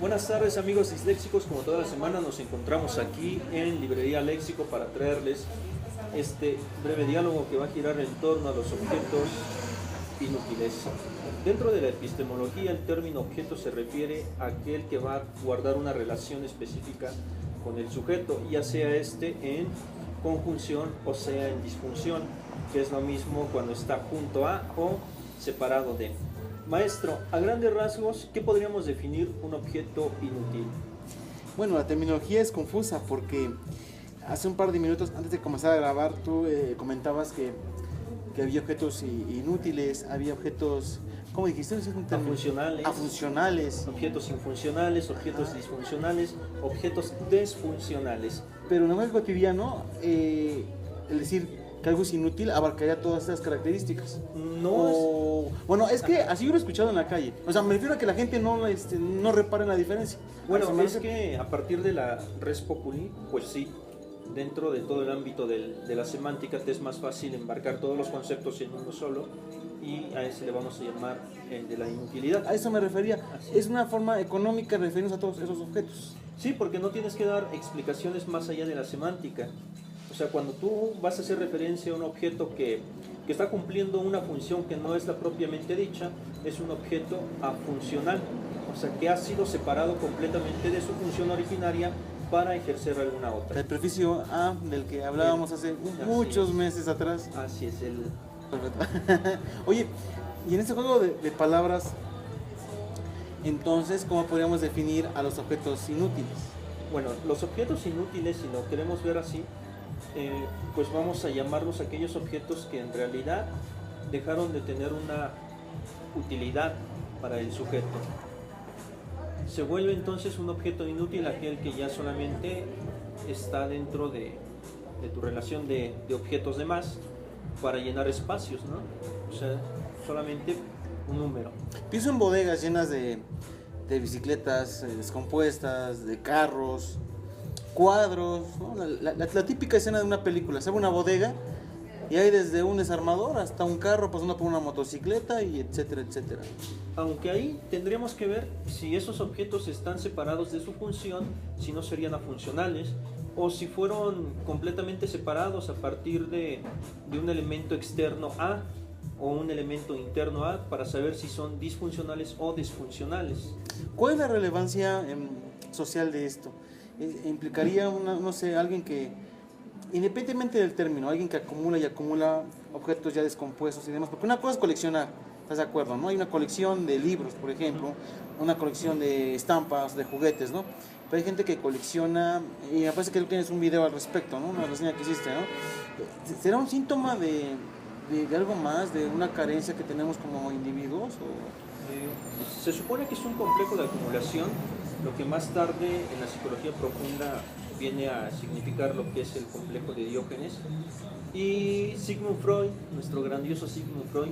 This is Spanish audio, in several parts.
Buenas tardes amigos disléxicos, como toda la semana nos encontramos aquí en Librería Léxico para traerles este breve diálogo que va a girar en torno a los objetos inútiles. Dentro de la epistemología el término objeto se refiere a aquel que va a guardar una relación específica con el sujeto, ya sea este en conjunción o sea en disjunción, que es lo mismo cuando está junto a o separado de. Maestro, a grandes rasgos, ¿qué podríamos definir un objeto inútil? Bueno, la terminología es confusa porque hace un par de minutos antes de comenzar a grabar tú comentabas que había objetos inútiles, había objetos, ¿cómo dijiste? ¿Es un término? Afuncionales. Afuncionales. Objetos infuncionales, objetos disfuncionales, objetos desfuncionales. Pero en el lenguaje cotidiano, el decir que algo es inútil abarcaría todas estas características. Bueno, es que así yo lo he escuchado en la calle. O sea, me refiero a que la gente no repara en la diferencia. Bueno, es que a partir de la res populi, pues sí, dentro de todo el ámbito de la semántica te es más fácil embarcar todos los conceptos en uno solo y a ese le vamos a llamar el de la inutilidad. A eso me refería. Es una forma económica de referirnos a todos esos objetos. Sí, porque no tienes que dar explicaciones más allá de la semántica. O sea, cuando tú vas a hacer referencia a un objeto que está cumpliendo una función que no es la propiamente dicha, es un objeto afuncional, o sea, que ha sido separado completamente de su función originaria para ejercer alguna otra. El preficio a, del que hablábamos hace muchos meses atrás. Así es, el... Oye, y en este juego de palabras, entonces, ¿cómo podríamos definir a los objetos inútiles? Bueno, los objetos inútiles, si lo queremos ver así, pues vamos a llamarlos aquellos objetos que en realidad dejaron de tener una utilidad para el sujeto. Se vuelve entonces un objeto inútil aquel que ya solamente está dentro de tu relación de objetos de más para llenar espacios, ¿no? O sea, solamente un número. Pienso en bodegas llenas de bicicletas descompuestas, de carros, cuadros, ¿no? La típica escena de una película, se ve una bodega y hay desde un desarmador hasta un carro pasando por una motocicleta y etcétera, etcétera. Aunque ahí tendríamos que ver si esos objetos están separados de su función, si no serían afuncionales, o si fueron completamente separados a partir de un elemento externo a o un elemento interno a, para saber si son disfuncionales o disfuncionales. ¿Cuál es la relevancia social de esto? Implicaría no sé, alguien que, independientemente del término, alguien que acumula y acumula objetos ya descompuestos y demás, porque una cosa es coleccionar, ¿estás de acuerdo? ¿No? Hay una colección de libros, por ejemplo, una colección de estampas, de juguetes, ¿no? Pero hay gente que colecciona, y me parece que tú tienes un video al respecto, ¿no? Una reseña que hiciste, ¿no? ¿Será un síntoma de algo más, de una carencia que tenemos como individuos? Se supone que es un complejo de acumulación, lo que más tarde en la psicología profunda viene a significar lo que es el complejo de Diógenes. Y Sigmund Freud, nuestro grandioso Sigmund Freud,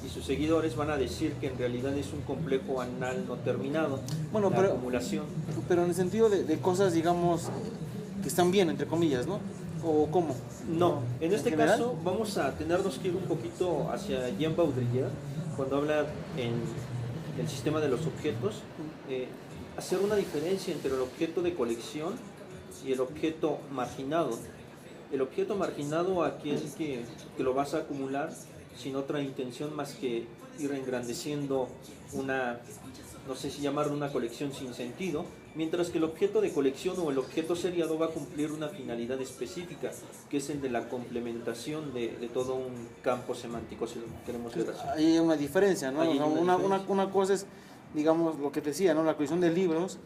y sus seguidores van a decir que en realidad es un complejo anal no terminado, bueno, la acumulación. Pero en el sentido de cosas, digamos, que están bien, entre comillas, ¿no? ¿O cómo? No, en este caso vamos a tenernos que ir un poquito hacia Jean Baudrillard, cuando habla en el sistema de los objetos, hacer una diferencia entre el objeto de colección y el objeto marginado. El objeto marginado, aquel que lo vas a acumular sin otra intención más que ir engrandeciendo una, no sé si llamarlo una colección sin sentido, mientras que el objeto de colección o el objeto seriado va a cumplir una finalidad específica, que es el de la complementación de todo un campo semántico, si lo queremos ver así. Hay una diferencia, ¿no? Una cosa es, digamos, lo que te decía, ¿no? La colección de libros,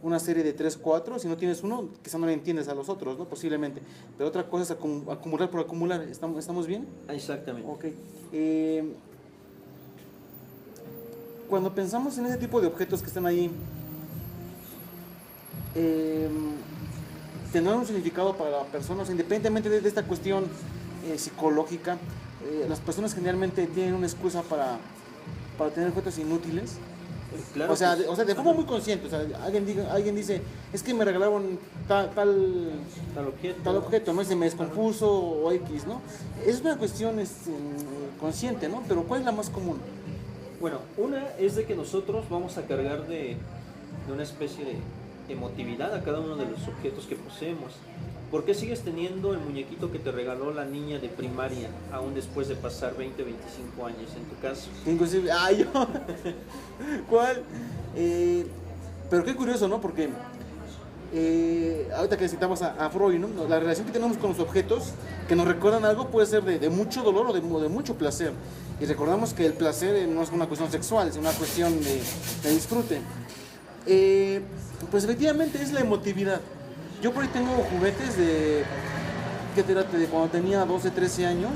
una serie de 3, 4, si no tienes uno, quizá no le entiendes a los otros, ¿no? Posiblemente. Pero otra cosa es acumular por acumular. ¿Estamos bien? Exactamente. Ok. Cuando pensamos en ese tipo de objetos que están ahí, ¿tendrán un significado para la persona? O sea, independientemente de esta cuestión psicológica, las personas generalmente tienen una excusa para tener objetos inútiles. Claro, o sea, de forma muy consciente. O sea, alguien dice, es que me regalaron tal objeto, ¿no? Se me descompuso o X, ¿no? Es una cuestión consciente, ¿no? Pero ¿cuál es la más común? Bueno, una es de que nosotros vamos a cargar de de una especie de emotividad a cada uno de los objetos que poseemos. ¿Por qué sigues teniendo el muñequito que te regaló la niña de primaria, aún después de pasar 20, 25 años en tu caso? Inclusive, yo. ¿Cuál? Pero qué curioso, ¿no? Porque ahorita que citamos a Freud, ¿no? La relación que tenemos con los objetos que nos recuerdan algo puede ser de mucho dolor o de mucho placer. Y recordamos que el placer no es una cuestión sexual, es una cuestión de disfrute. Pues efectivamente es la emotividad. Yo por ahí tengo juguetes de cuando tenía 12, 13 años,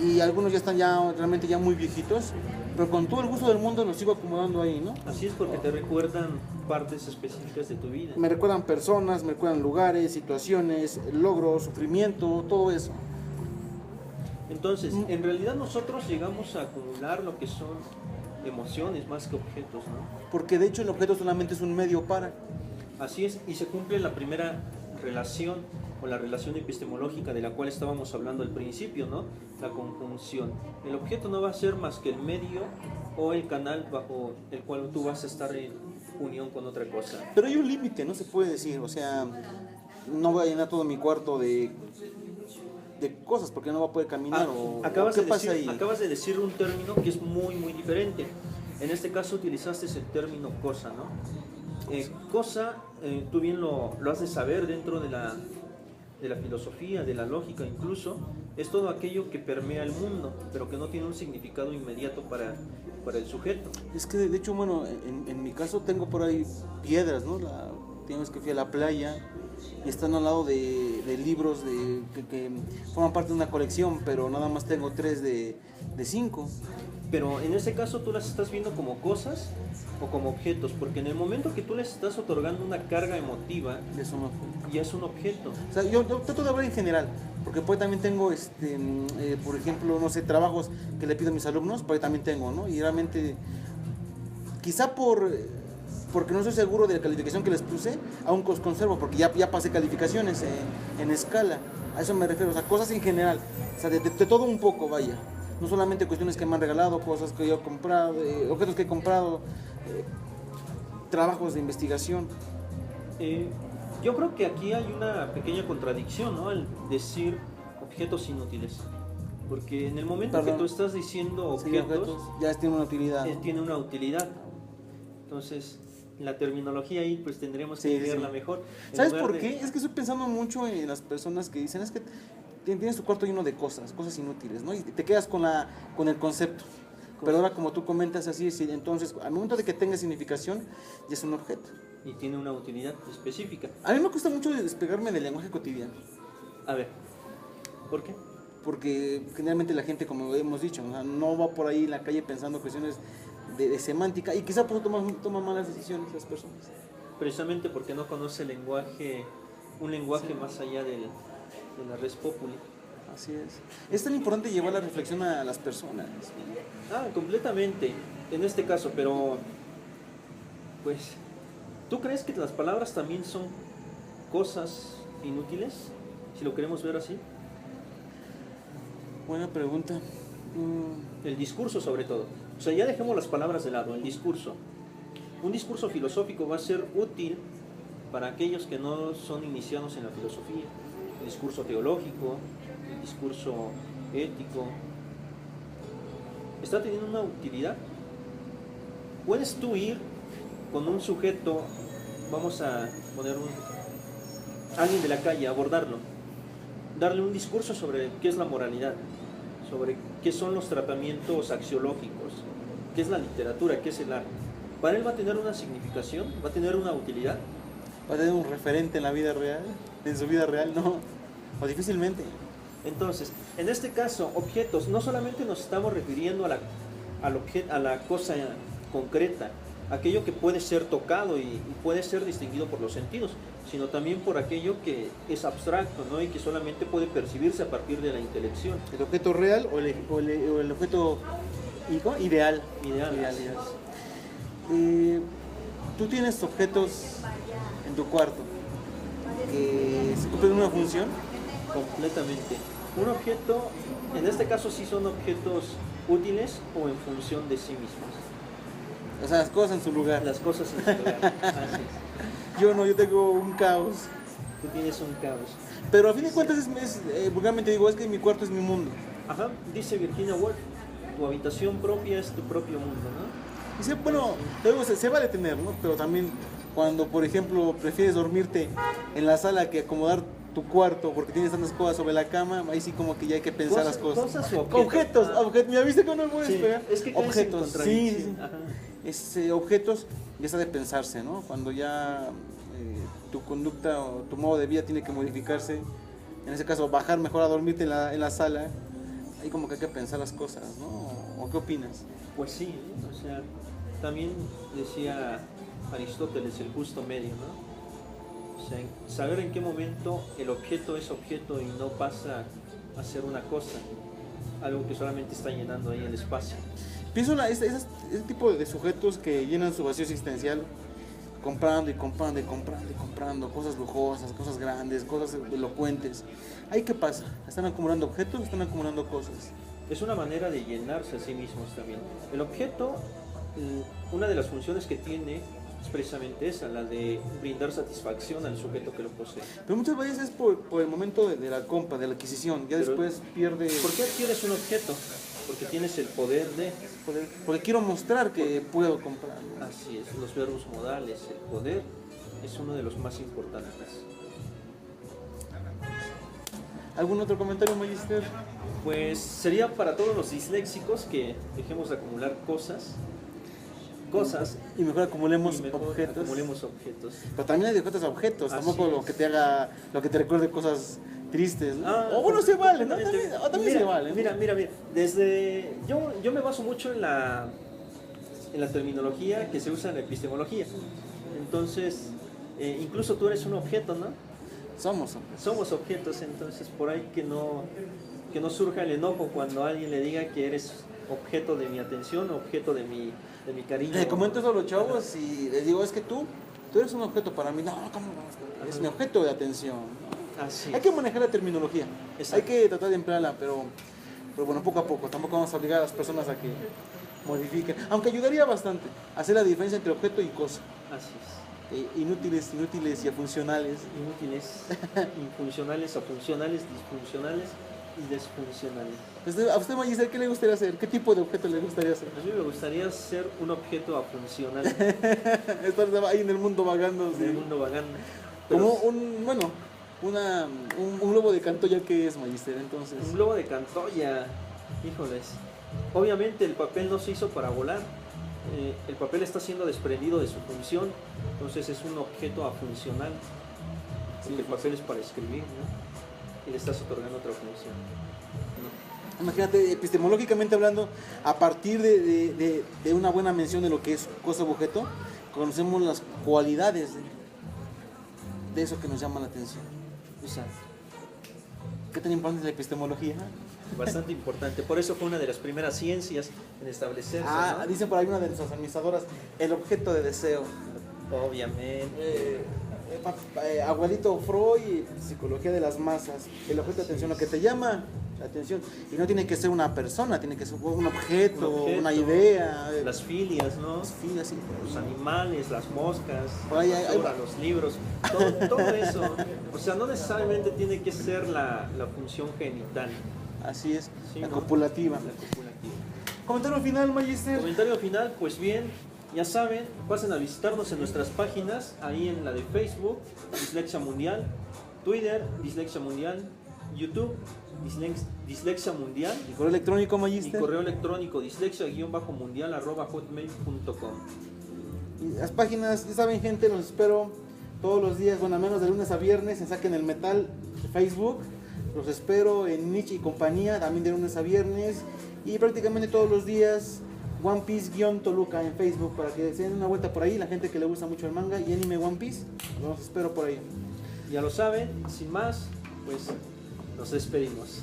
y algunos ya están realmente ya muy viejitos, pero con todo el gusto del mundo los sigo acomodando ahí, ¿no? Así es, porque te recuerdan partes específicas de tu vida. Me recuerdan personas, me recuerdan lugares, situaciones, logros, sufrimiento, todo eso. Entonces, en realidad nosotros llegamos a acumular lo que son emociones más que objetos, ¿no? Porque de hecho el objeto solamente es un medio para. Así es, y se cumple la primera relación o la relación epistemológica de la cual estábamos hablando al principio, ¿no? La conjunción. El objeto no va a ser más que el medio o el canal bajo el cual tú vas a estar en unión con otra cosa. Pero hay un límite, no se puede decir, o sea, no voy a llenar todo mi cuarto de cosas porque no va a poder caminar. Acabas de decir un término que es muy, muy diferente. En este caso utilizaste el término cosa, ¿no? Cosa, tú bien lo has de saber dentro de la filosofía, de la lógica incluso, es todo aquello que permea el mundo, pero que no tiene un significado inmediato para el sujeto. Es que de hecho, bueno, en mi caso tengo por ahí piedras, ¿no? Tienes que fui a la playa y están al lado de libros que forman parte de una colección, pero nada más tengo 3 de 5. Pero en ese caso tú las estás viendo como cosas o como objetos, porque en el momento que tú les estás otorgando una carga emotiva, ya es un objeto. O sea, yo trato de hablar en general, porque pues también tengo, por ejemplo, no sé, trabajos que le pido a mis alumnos, pues también tengo, ¿no? Y realmente, quizá porque no estoy seguro de la calificación que les puse, aún conservo, porque ya pasé calificaciones en escala. A eso me refiero, o sea, cosas en general, o sea, de todo un poco, vaya. No solamente cuestiones que me han regalado, cosas que yo he comprado, objetos que he comprado, trabajos de investigación. Yo creo que aquí hay una pequeña contradicción, ¿no? Al decir objetos inútiles. Porque en el momento que tú estás diciendo objetos, ya tiene una utilidad. Tiene una utilidad. Entonces, la terminología ahí pues tendremos que verla mejor. ¿Sabes por qué? Es que estoy pensando mucho en las personas que dicen, es que tienes tu cuarto lleno de cosas inútiles, ¿no? Y te quedas con el concepto. Pero ahora como tú comentas así, entonces al momento de que tenga significación, ya es un objeto. Y tiene una utilidad específica. A mí me cuesta mucho despegarme del lenguaje cotidiano. A ver, ¿por qué? Porque generalmente la gente, como hemos dicho, no va por ahí en la calle pensando cuestiones de semántica, y quizá por eso toma malas decisiones las personas. Precisamente porque no conoce el lenguaje, un lenguaje más allá de la res populi. Así es. Es tan importante llevar la reflexión a las personas. Completamente, en este caso, pero pues, ¿tú crees que las palabras también son cosas inútiles? Si lo queremos ver así. Buena pregunta. El discurso sobre todo. O sea, ya dejemos las palabras de lado, el discurso. Un discurso filosófico va a ser útil para aquellos que no son iniciados en la filosofía. El discurso teológico, el discurso ético, ¿está teniendo una utilidad? Puedes tú ir con un sujeto, vamos a poner alguien de la calle, abordarlo, darle un discurso sobre qué es la moralidad, sobre qué son los tratamientos axiológicos, qué es la literatura, qué es el arte. Para él va a tener una significación, va a tener una utilidad. ¿Va a tener un referente en la vida real? ¿En su vida real? No, o difícilmente. Entonces, en este caso, objetos, no solamente nos estamos refiriendo a la cosa concreta, aquello que puede ser tocado y puede ser distinguido por los sentidos, sino también por aquello que es abstracto, ¿no? Y que solamente puede percibirse a partir de la intelección. ¿El objeto real o el objeto ideal? Ideal. ¿Tú tienes objetos en tu cuarto que se cumplen una función? Completamente. Un objeto, en este caso sí son objetos útiles o en función de sí mismos. O sea, las cosas en su lugar. Las cosas en su lugar. Así es. Yo no, yo tengo un caos. Tú tienes un caos. Pero a fin de cuentas, vulgarmente digo, es que mi cuarto es mi mundo. Ajá, dice Virginia Woolf, tu habitación propia es tu propio mundo, ¿no? Dice, bueno, luego se vale tener, ¿no? Pero también cuando, por ejemplo, prefieres dormirte en la sala que acomodar tu cuarto porque tienes tantas cosas sobre la cama, ahí sí como que ya hay que pensar las cosas. Cosas o objetos. Objetos. ¿Me viste cómo no puedes Sí, pegar? es que caes en objetos, contradicción. sí. Ajá. Objetos ya está de pensarse, ¿no? Cuando ya tu conducta o tu modo de vida tiene que modificarse, en ese caso bajar mejor a dormirte en la sala, ahí como que hay que pensar las cosas, ¿no? ¿O qué opinas? Pues sí, ¿no? O sea, también decía Aristóteles el justo medio, ¿no? O sea, saber en qué momento el objeto es objeto y no pasa a ser una cosa, algo que solamente está llenando ahí el espacio. Pienso ese tipo de sujetos que llenan su vacío existencial comprando y comprando y comprando y comprando cosas lujosas, cosas grandes, cosas elocuentes. ¿Ahí qué pasa? ¿Están acumulando objetos o están acumulando cosas? Es una manera de llenarse a sí mismos también. El objeto, una de las funciones que tiene es precisamente esa, la de brindar satisfacción al sujeto que lo posee. Pero muchas veces es por el momento de la compra, de la adquisición, ya Pero después pierde... ¿Por qué adquieres un objeto? Porque tienes el poder de... Porque quiero mostrar que puedo comprar. Así es, los verbos modales, el poder es uno de los más importantes. ¿Algún otro comentario, Magister? Pues sería para todos los disléxicos que dejemos de acumular cosas Y mejor acumulemos y mejor objetos. acumulemos objetos. Pero también hay de objetos a objetos, Así tampoco lo es. que te haga, lo que te recuerde cosas tristes, ¿no? O bueno, pues, se vale, ¿no? completamente. También Mira, se vale, ¿no? Mira, desde yo me baso mucho en la terminología que se usa en la epistemología. Entonces, incluso tú eres un objeto, ¿no? Somos. Somos objetos, entonces por ahí que no surja el enojo cuando alguien le diga que eres objeto de mi atención, objeto de mi cariño. Le comento eso a los chavos y les digo, es que tú eres un objeto para mí. No, ¿cómo no? Es mi objeto de atención, ¿no? Así Hay que manejar la terminología, Exacto. hay que tratar de emplearla, pero bueno, poco a poco. Tampoco vamos a obligar a las personas a que modifiquen, aunque ayudaría bastante a hacer la diferencia entre objeto y cosa. Así es. Inútiles y afuncionales. Inútiles, infuncionales, afuncionales, disfuncionales y desfuncionales. ¿A usted, Magister, qué le gustaría hacer? ¿Qué tipo de objeto le gustaría hacer? A mí me gustaría ser un objeto afuncional Estar ahí en el mundo vagando. en el mundo vagando. Como un globo de Cantoya, que es, Magister, entonces. Un globo de Cantoya, híjoles. Obviamente el papel no se hizo para volar. El papel está siendo desprendido de su función, entonces es un objeto afuncional. Porque el papel es para escribir, ¿no? Y le estás otorgando otra función. Imagínate, epistemológicamente hablando, a partir de una buena mención de lo que es cosa o objeto, conocemos las cualidades de eso que nos llama la atención. Exacto. ¿Qué tan importante es la epistemología? Bastante importante. Por eso fue una de las primeras ciencias en establecerse. ¿no? Dicen por ahí una de nuestras administradoras, el objeto de deseo. Obviamente. Abuelito Freud, psicología de las masas, el objeto de atención, lo que te llama la atención. Y no tiene que ser una persona, tiene que ser un objeto, una idea. Las filias, ¿no? Las filias, sí. Los animales, las moscas, Por ahí los libros, todo eso. O sea, no necesariamente tiene que ser la función genital. Así es, Sí, la ¿no? copulativa. La copulativa. Comentario final, Magister. Comentario final, pues bien, ya saben, pasen a visitarnos en nuestras páginas, ahí en la de Facebook, Dislexia Mundial, Twitter, Dislexia Mundial, YouTube, Dislexia Mundial, ¿Y correo electrónico, y Magister? correo electrónico dislexia-mundial@hotmail.com. Y las páginas, ya saben, gente, los espero todos los días, bueno, al menos de lunes a viernes, en Saquen el Metal de Facebook. Los espero en Nietzsche y compañía, también de lunes a viernes. Y prácticamente todos los días, One Piece-Toluca en Facebook, para que se den una vuelta por ahí, la gente que le gusta mucho el manga y anime One Piece. Los espero por ahí. Ya lo saben, sin más, pues nos despedimos.